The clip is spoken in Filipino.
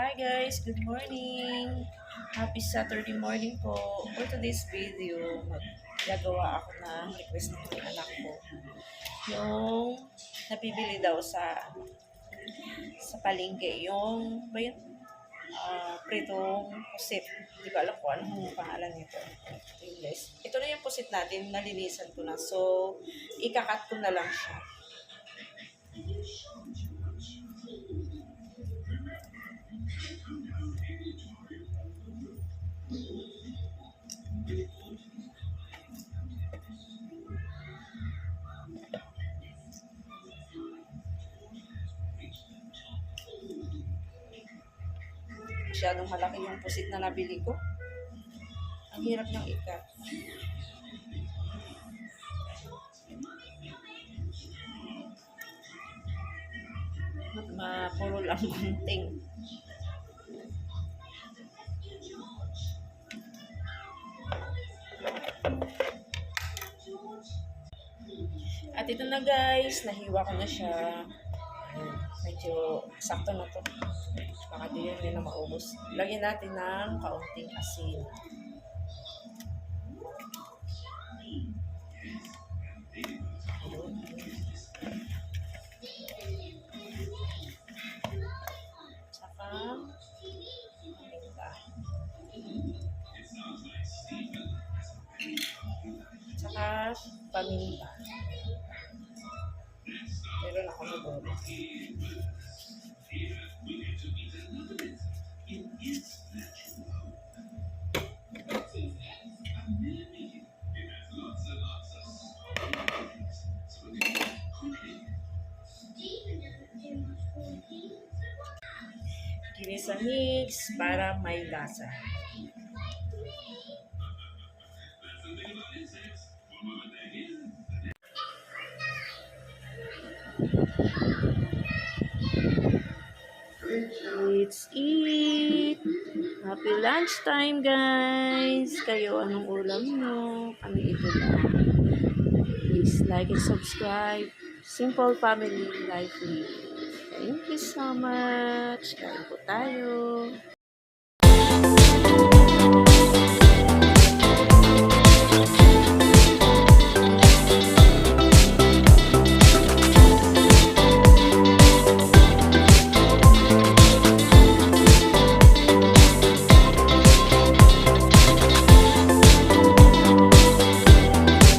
Hi guys, good morning. Happy Saturday morning po. For today's video, maggagawa ako ng request ng anak ko. Yung napibili daw sa palengke, yung ba yun? Pritong pusit. Hindi ko alam kung anong pangalan nito. Okay, guys. Ito na yung pusit natin, nalinisan ko na. So, ikakat ko na lang siya. Masyadong malaki yung pusit na nabili ko. Ang hirap niyang ikat. Puro lang gunting. At ito na guys, nahiwa ko na siya. Medyo sakto na to. Baka di yun na maubos. Lagyan natin ng kaunting asin. Tsaka paminta. Tsaka paminta. Meron ako na doon. Ginisa mix para may lasa. Let's eat! Happy lunchtime, guys! Kayo, anong ulam nyo? Kami ito lang. Please like and subscribe. Simple Family Life Living. Thank you so much. Kain po tayo.